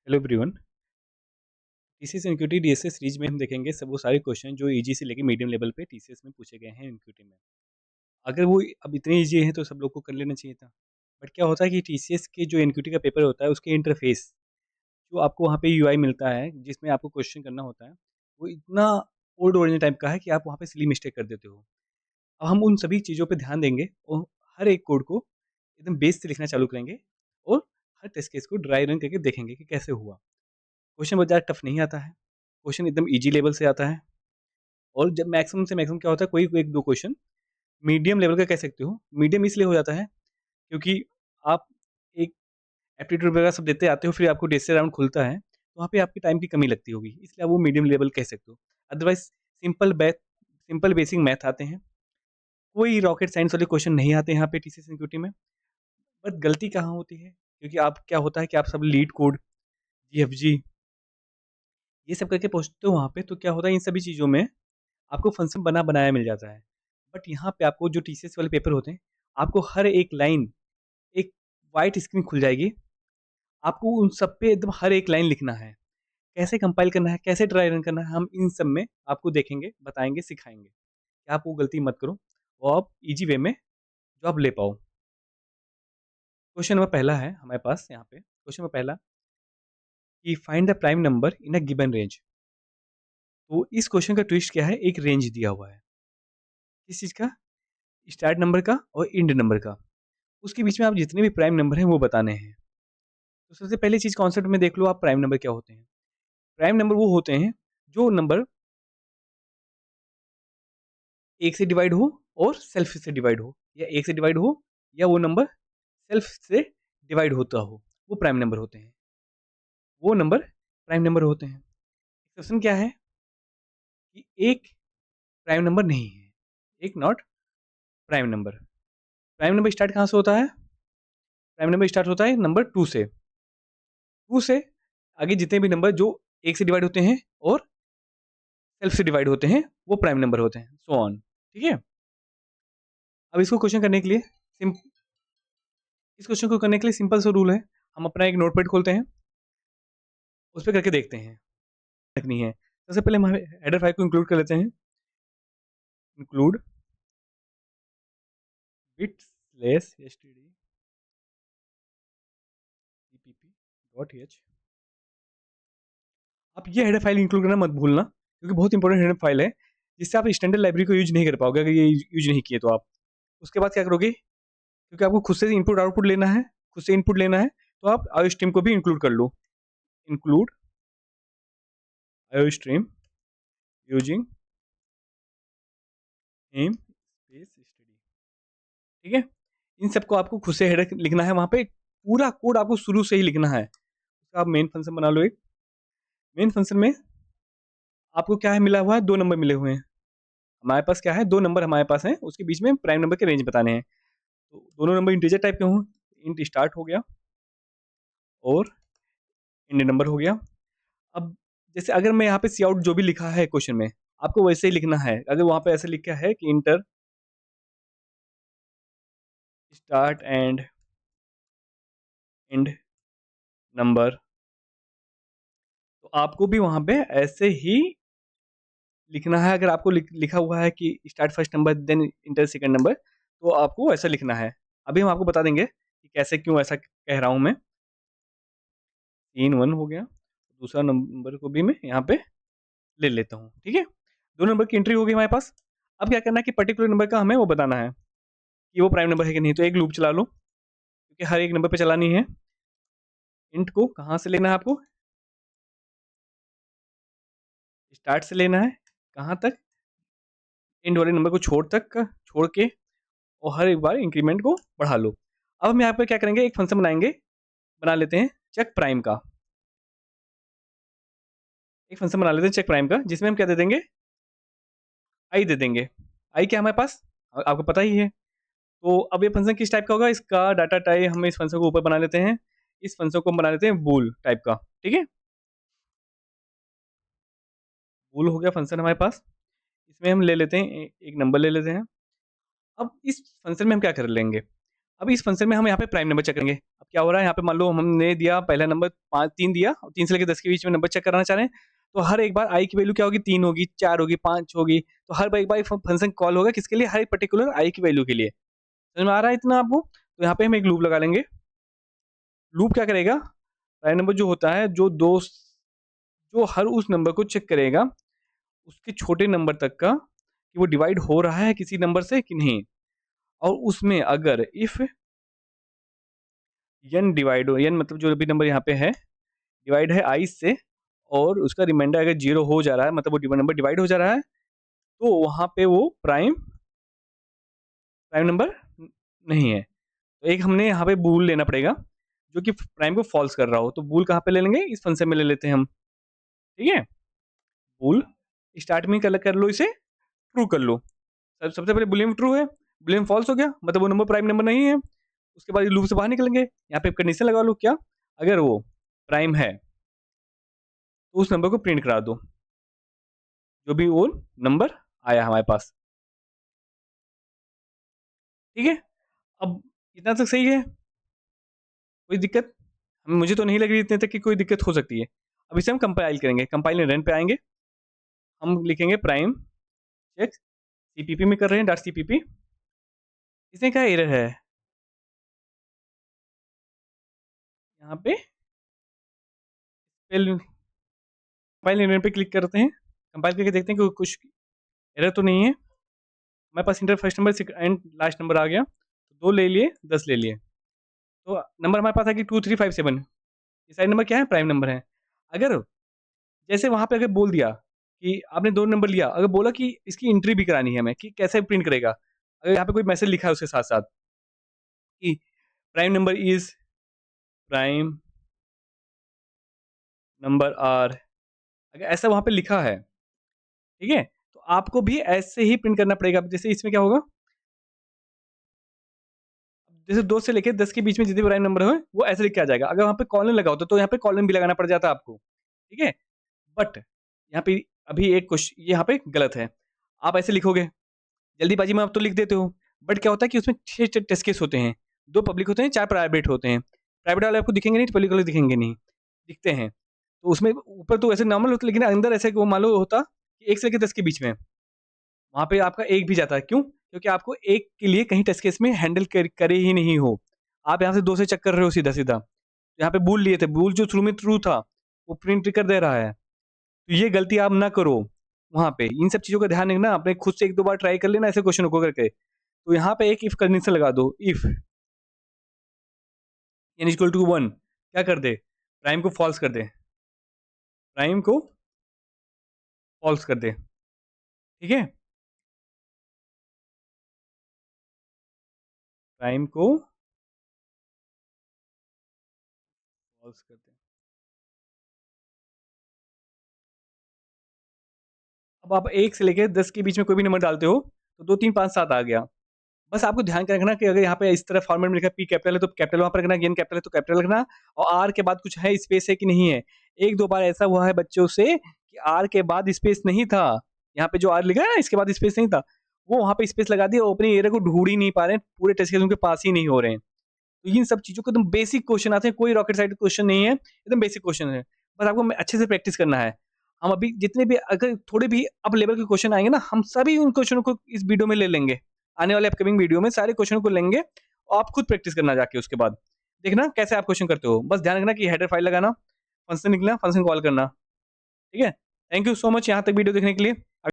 Hello everyone. TCS NQT DSA series में हम देखेंगे सब वो सारे क्वेश्चन जो इजी से लेके मीडियम लेवल पे टीसीएस में पूछे गए हैं एनक्यूटी में। अगर वो अब इतने इजी हैं तो सब लोग को कर लेना चाहिए था। बट क्या होता है कि टीसीएस के जो एनक्यूटी का पेपर होता है उसके इंटरफेस जो आपको वहाँ पे यूआई मिलता है जिसमें आपको क्वेश्चन करना होता है, वो इतना ओल्ड ओरिजिनल टाइप का है कि आप वहाँ पे सिली मिस्टेक कर देते हो। अब हम उन सभी चीज़ों पे ध्यान देंगे और हर एक कोड को एकदम बेस से लिखना चालू करेंगे और हर टेस्ट केस को ड्राई रन करके देखेंगे कि कैसे हुआ। क्वेश्चन बहुत ज़्यादा टफ नहीं आता है, क्वेश्चन एकदम ईज़ी लेवल से आता है। और जब मैक्सिमम से मैक्सिमम क्या होता है, कोई 1-2 क्वेश्चन मीडियम लेवल का कह सकते हो। मीडियम इसलिए हो जाता है क्योंकि आप एक एप्टीट्यूड वगैरह सब देते आते हो, फिर आपको डेस्टे राउंड खुलता है, तो वहाँ पे आपकी टाइम की कमी लगती होगी, इसलिए आप वो मीडियम लेवल कह सकते हो। अदरवाइज़ सिंपल बेसिक मैथ आते हैं, कोई रॉकेट साइंस वाले क्वेश्चन नहीं आते यहाँ पे टीसीएस एनक्यूटी में। बट गलती कहाँ होती है? क्योंकि आप क्या होता है कि आप सब लीड कोड, जीएफजी ये सब करके पहुँचते हो वहाँ पे, तो क्या होता है इन सभी चीज़ों में आपको फंक्शन बना बनाया मिल जाता है। बट यहाँ पे आपको जो टीसीएस वाले पेपर होते हैं, आपको हर एक लाइन एक व्हाइट स्क्रीन खुल जाएगी। आपको उन सब पे एकदम हर एक लाइन लिखना है। कैसे कंपाइल करना है, कैसे ट्राई रन करना है, हम इन सब में आपको देखेंगे, बताएँगे, सिखाएँगे। कि आप वो गलती मत करो और आप ईज़ी वे में जॉब ले पाओ। क्वेश्चन नंबर पहला है हमारे पास यहाँ पे, क्वेश्चन नंबर पहला कि find the prime number in a given range. तो इस क्वेश्चन का ट्विस्ट क्या है, एक रेंज दिया हुआ है। किस चीज़ का? स्टार्ट नंबर का और एंड नंबर का। उसके बीच में आप जितने भी प्राइम नंबर हैं वो बताने हैं। तो सबसे पहली चीज़ कॉन्सेप्ट में देख लो आप, प्राइम नंबर क्या होते हैं? प्राइम नंबर वो होते हैं जो नंबर 1 से डिवाइड हो और सेल्फ से डिवाइड हो, या 1 से डिवाइड हो या वो नंबर सेल्फ से डिवाइड होता हो, वो प्राइम नंबर होते हैं। वो नंबर प्राइम नंबर होते हैं। एक्सेप्शन क्या है कि एक प्राइम नंबर नहीं है, एक not prime number. Prime number start कहाँ से होता है? प्राइम नंबर स्टार्ट होता है नंबर 2 से। 2 से आगे जितने भी नंबर जो 1 से डिवाइड होते हैं और सेल्फ से डिवाइड होते हैं, वो प्राइम नंबर होते हैं, सो ऑन। ठीक है? अब इसको क्वेश्चन करने के लिए सिम इस क्वेश्चन को करने के लिए सिंपल सा रूल है। हम अपना एक नोटपैड खोलते हैं, उस पे करके देखते हैं, रखनी है। सबसे पहले हम हेडर फाइल को इंक्लूड कर लेते हैं। Include bit slash STD cpp.h। आप ये हेडर फाइल इंक्लूड करना मत भूलना, क्योंकि बहुत इंपॉर्टेंट हेडर फाइल है, जिससे आप स्टैंडर्ड लाइब्रेरी को यूज नहीं कर पाओगे अगर ये यूज नहीं किए तो आप। उसके बाद क्या करोगे, क्योंकि आपको खुद से इनपुट आउटपुट लेना है, खुद से इनपुट लेना है, तो आप आयो स्ट्रीम को भी इंक्लूड कर लो। Include iostream using namespace std. ठीक है? इन सबको आपको खुद से हेडर लिखना है, वहाँ पे पूरा कोड आपको शुरू से ही लिखना है। उसका आप मेन फंक्शन बना लो एक। मेन फंक्शन में आपको क्या है मिला हुआ है, 2 नंबर मिले हुए हैं। हमारे पास क्या है, 2 नंबर हमारे पास हैं, उसके बीच में प्राइम नंबर के रेंज बताने हैं। तो दोनों नंबर इंटीजर टाइप के हों, इंट स्टार्ट हो गया और इंड नंबर हो गया। अब जैसे अगर मैं यहाँ पे सी आउट जो भी लिखा है क्वेश्चन में, आपको वैसे ही लिखना है। अगर वहाँ पे ऐसे लिखा है कि inter start and and number, तो आपको भी वहाँ पे ऐसे ही लिखना है। अगर आपको लिखा हुआ है कि start first number then enter second number, तो आपको ऐसा लिखना है। अभी हम आपको बता देंगे कि कैसे, क्यों ऐसा कह रहा हूँ मैं। 3 1 हो गया, दूसरा नंबर को भी मैं यहाँ पे ले लेता हूँ। ठीक है? 2 नंबर की एंट्री हो गई हमारे पास। अब क्या करना है कि पर्टिकुलर नंबर का हमें वो बताना है कि वो प्राइम नंबर है कि नहीं। तो एक लूप चला लो, क्योंकि हर एक नंबर पे चलानी है। इंट को कहाँ से लेना है आपको? स्टार्ट से लेना है। कहाँ तक? एंड वाले नंबर को छोड़ के, और हर एक बार इंक्रीमेंट को बढ़ा लो। अब हम यहाँ पे क्या करेंगे, एक फंक्शन बना लेते हैं चेक प्राइम का। एक फंक्शन बना लेते हैं चेक प्राइम का, जिसमें हम क्या दे देंगे, आई दे देंगे। आई क्या हमारे पास आपको पता ही है। तो अब ये फंक्शन किस टाइप का होगा, इसका डाटा टाइप हम इस फंक्शन को ऊपर बना लेते हैं। इस फंक्शन को हम बना लेते हैं बूल टाइप का। ठीक है? बूल हो गया फंक्शन हमारे पास। इसमें हम ले लेते हैं एक नंबर ले लेते हैं। अब इस फंक्शन में हम क्या कर लेंगे, अब इस फंक्शन में हम यहाँ पे प्राइम नंबर चेक करेंगे। अब क्या हो रहा है यहाँ पे, मान लो हमने दिया पहला नंबर 3 दिया, 3 से लेके 10 के बीच में नंबर चेक कराना चाह रहे हैं, तो हर एक बार i की वैल्यू क्या होगी, 3 होगी, 4 होगी, 5 होगी, तो हर बार एक बार फंक्शन कॉल होगा किसके लिए, हर पर्टिकुलर i की वैल्यू के लिए। समझ में आ रहा है इतना आपको? तो यहाँ पे हम एक लूप लगा लेंगे। लूप क्या करेगा, प्राइम नंबर जो होता है, जो हर उस नंबर को चेक करेगा, उसके छोटे नंबर तक का, कि वो डिवाइड हो रहा है किसी नंबर से कि नहीं, और उसमें अगर इफ n डिवाइड हो, n मतलब जो भी नंबर यहाँ पे है, डिवाइड है i से, और उसका रिमाइंडर अगर 0 हो जा रहा है, मतलब वो नंबर डिवाइड हो जा रहा है, तो वहाँ पे वो प्राइम नंबर नहीं है। तो एक हमने यहाँ पे बूल लेना पड़ेगा, जो कि प्राइम को फॉल्स कर रहा हो। तो बूल कहाँ पे ले लेंगे, इस फंक्शन में ले लेते हैं हम, ठीक है? बूल स्टार्ट में कर लो, इसे ट्रू कर लो। सबसे पहले बूलियन ट्रू है, बूलियन फॉल्स हो गया, मतलब वो नंबर प्राइम नंबर नहीं है। उसके बाद लूप से बाहर निकलेंगे, यहाँ पे कंडीशन लगा लो, क्या, अगर वो प्राइम है तो उस नंबर को प्रिंट करा दो, जो भी वो नंबर आया हमारे पास, ठीक है? अब इतना तक सही है, कोई दिक्कत? मुझे तो नहीं लग रही इतने तक कि कोई दिक्कत हो सकती है। अब इसे हम कंपाइल करेंगे, कंपाइल रन पे आएंगे, हम लिखेंगे प्राइम चेक, सीपीपी में कर रहे हैं, डॉट सीपीपी। इसमें क्या एरर है यहाँ पे, कंपाइल रन पे क्लिक करते हैं, कंपाइल करके देखते हैं कि कुछ एरर तो नहीं है। हमारे पास inter first number and last number आ गया, 2 ले लिए, 10 ले लिए, तो नंबर हमारे पास आ गया 2357। ये सारे नंबर क्या है, प्राइम नंबर है। अगर जैसे वहाँ पे अगर बोल दिया कि आपने 2 नंबर लिया, अगर बोला कि इसकी एंट्री भी करानी है हमें, कि कैसे प्रिंट करेगा, अगर यहाँ पे कोई मैसेज लिखा है उसके साथ-साथ कि prime number is prime number are, अगर ऐसा वहाँ पे लिखा है, ठीक है? तो आपको भी ऐसे ही प्रिंट करना पड़ेगा। जैसे इसमें क्या होगा, जैसे 2 से लेके 10 के बीच में जितने भी प्राइम नंबर हो, वो ऐसे लिख के आ जाएगा। अगर वहाँ पे कॉलन लगा होता तो यहाँ पे कॉलन भी लगाना पड़ जाता आपको, ठीक है? बट यहाँ पे अभी एक यहाँ पे गलत है। आप ऐसे लिखोगे, जल्दीबाजी में आप तो लिख देते हो, बट क्या होता है कि उसमें 6 टेस्ट केस होते हैं, 2 पब्लिक होते हैं, 4 प्राइवेट होते हैं। प्राइवेट वाले आपको दिखेंगे नहीं, तो पब्लिक वाले दिखेंगे नहीं, दिखते हैं। तो उसमें ऊपर तो ऐसे नॉर्मल होता है, लेकिन अंदर ऐसे वो मान लो होता कि 1 से लेके 10 के बीच में, वहाँ पे आपका 1 भी जाता है। क्यों? क्योंकि आपको 1 के लिए कहीं टेस्ट केस में हैंडल करे ही नहीं हो। आप यहाँ से 2 से चेक कर रहे हो सीधा-सीधा। यहाँ पे बूल लिए थे, बूल जो शुरू में ट्रू था, वो प्रिंट कर दे रहा है। तो ये गलती आप ना करो वहाँ पे। इन सब चीज़ों का ध्यान रखना, अपने खुद से 1-2 बार ट्राई कर लेना ऐसे क्वेश्चन को करके। तो यहाँ पे एक इफ कंडीशन लगा दो, इफ n इक्वल टू 1, क्या कर दे? प्राइम को फॉल्स कर दे। प्राइम को फॉल्स कर दे, ठीक है? प्राइम को फॉल्स कर दे। अब आप 1 से लेके 10 के बीच में कोई भी नंबर डालते हो, तो 2, 3, 5, 7 आ गया। बस आपको ध्यान क्या रखना कि अगर यहाँ पे इस तरह फॉर्मेट में लिखा है, पी कैपिटल है तो कैपिटल वहाँ पर रखना, एन कैपिटल है तो कैपिटल रखना, और आर के बाद कुछ है, स्पेस है कि नहीं है। 1-2 बार ऐसा हुआ है बच्चों से कि आर के बाद स्पेस नहीं था। यहाँ पे जो आर लिखा है ना, इसके बाद स्पेस नहीं था। वो वहाँ पे स्पेस लगा दिया, वो अपनी एरर को ढूँढ ही नहीं पा रहे हैं, पूरे टेस्ट केस उनके पास ही नहीं हो रहे हैं। तो इन सब चीज़ों को एकदम बेसिक क्वेश्चन आते हैं, कोई रॉकेट साइंस क्वेश्चन नहीं है, एकदम बेसिक क्वेश्चन है। बस आपको अच्छे से प्रैक्टिस करना है। हम अभी जितने भी अगर थोड़े भी अप लेवल के क्वेश्चन आएँगे ना, हम सभी उन क्वेश्चनों को इस वीडियो में ले लेंगे। आने वाले अपकमिंग वीडियो में सारे क्वेश्चनों को लेंगे और आप खुद प्रैक्टिस करना जाके उसके बाद। देखना कैसे आप क्वेश्चन करते हो। बस ध्यान रखना कि हेडर फाइल लगाना, फंक्शन निकलना, फंक्शन कॉल करना। ठीक है? थैंक यू सो मच यहाँ तक वीडियो देखने के लिए।